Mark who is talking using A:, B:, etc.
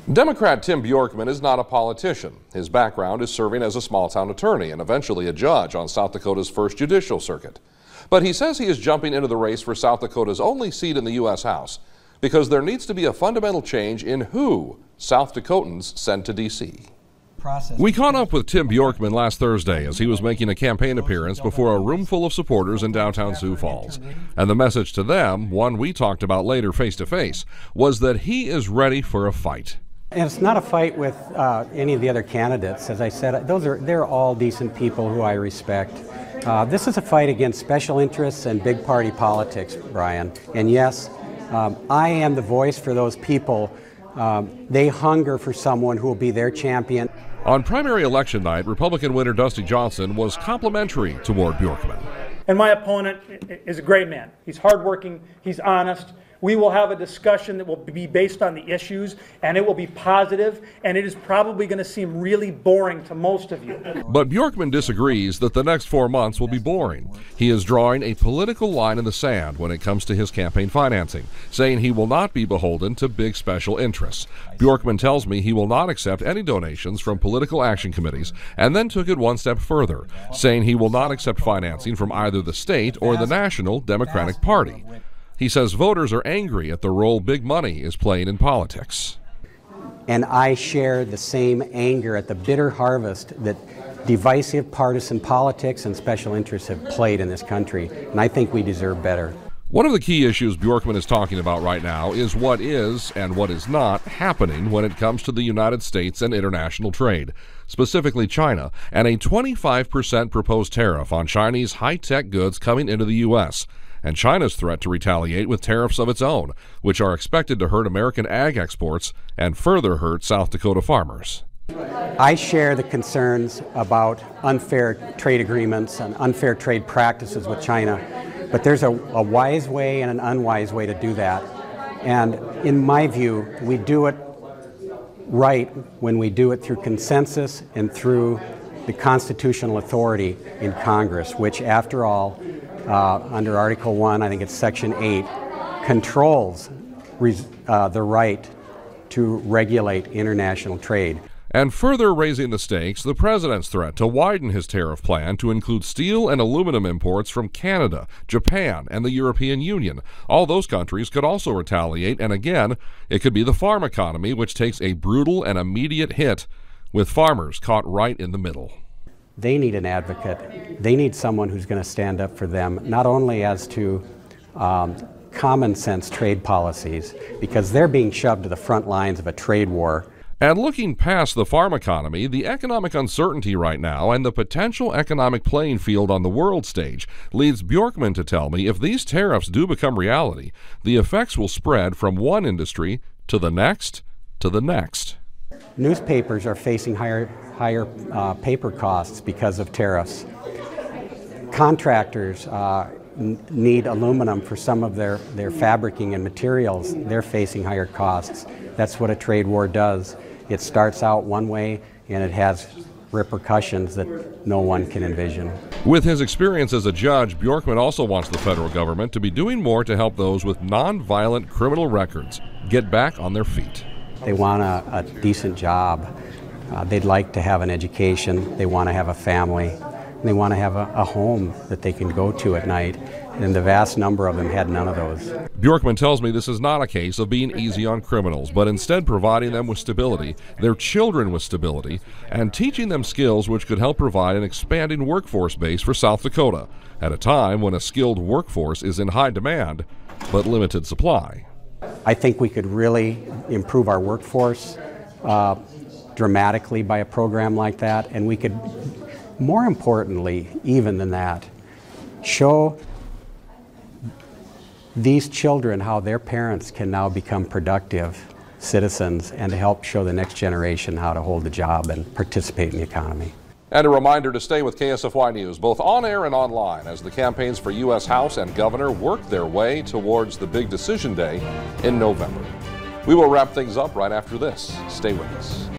A: Democrat Tim Bjorkman is not a politician. His background is serving as a small-town attorney and eventually a judge on South Dakota's 1st Judicial Circuit. But he says he is jumping into the race for South Dakota's only seat in the U.S. House because there needs to be a fundamental change in who South Dakotans send to D.C. We caught up with Tim Bjorkman last Thursday as he was making a campaign appearance before a room full of supporters in downtown Sioux Falls. And the message to them, one we talked about later face-to-face, was that he is ready for a fight.
B: And it's not a fight with any of the other candidates. As I said, they're all decent people who I respect. This is a fight against special interests and big party politics, Brian. And yes, I am the voice for those people. They hunger for someone who will be their champion.
A: On primary election night, Republican winner Dusty Johnson was complimentary toward Bjorkman.
C: And my opponent is a great man. He's hardworking, he's honest. We will have a discussion that will be based on the issues, and it will be positive, and it is probably going to seem really boring to most of you.
A: But Bjorkman disagrees that the next 4 months will be boring. He is drawing a political line in the sand when it comes to his campaign financing, saying he will not be beholden to big special interests. Bjorkman tells me he will not accept any donations from political action committees, and then took it one step further, saying he will not accept financing from either the state or the National Democratic Party. He says voters are angry at the role big money is playing in politics.
B: And I share the same anger at the bitter harvest that divisive partisan politics and special interests have played in this country, and I think we deserve better.
A: One of the key issues Bjorkman is talking about right now is what is and what is not happening when it comes to the United States and international trade, specifically China, and a 25% proposed tariff on Chinese high-tech goods coming into the U.S., and China's threat to retaliate with tariffs of its own, which are expected to hurt American ag exports and further hurt South Dakota farmers.
B: I share the concerns about unfair trade agreements and unfair trade practices with China, but there's a wise way and an unwise way to do that. And in my view, we do it right when we do it through consensus and through the constitutional authority in Congress, which, after all, under Article 1, I think it's Section 8, controls the right to regulate international trade.
A: And further raising the stakes, the president's threat to widen his tariff plan to include steel and aluminum imports from Canada, Japan, and the European Union. All those countries could also retaliate, and again, it could be the farm economy, which takes a brutal and immediate hit, with farmers caught right in the middle.
B: They need an advocate. They need someone who's going to stand up for them, not only as to common sense trade policies, because they're being shoved to the front lines of a trade war.
A: And looking past the farm economy, the economic uncertainty right now and the potential economic playing field on the world stage leads Bjorkman to tell me if these tariffs do become reality, the effects will spread from one industry to the next to the next.
B: Newspapers are facing higher paper costs because of tariffs. Contractors need aluminum for some of their fabricing and materials. They're facing higher costs. That's what a trade war does. It starts out one way and it has repercussions that no one can envision.
A: With his experience as a judge, Bjorkman also wants the federal government to be doing more to help those with nonviolent criminal records get back on their feet.
B: They want a decent job. They'd like to have an education. They want to have a family. And they want to have a home that they can go to at night. And the vast number of them had none of those.
A: Bjorkman tells me this is not a case of being easy on criminals, but instead providing them with stability, their children with stability, and teaching them skills which could help provide an expanding workforce base for South Dakota at a time when a skilled workforce is in high demand but limited supply.
B: I think we could really improve our workforce dramatically by a program like that, and we could, more importantly, even than that, show these children how their parents can now become productive citizens and to help show the next generation how to hold a job and participate in the economy.
A: And a reminder to stay with KSFY News, both on air and online, as the campaigns for U.S. House and Governor work their way towards the big decision day in November. We will wrap things up right after this. Stay with us.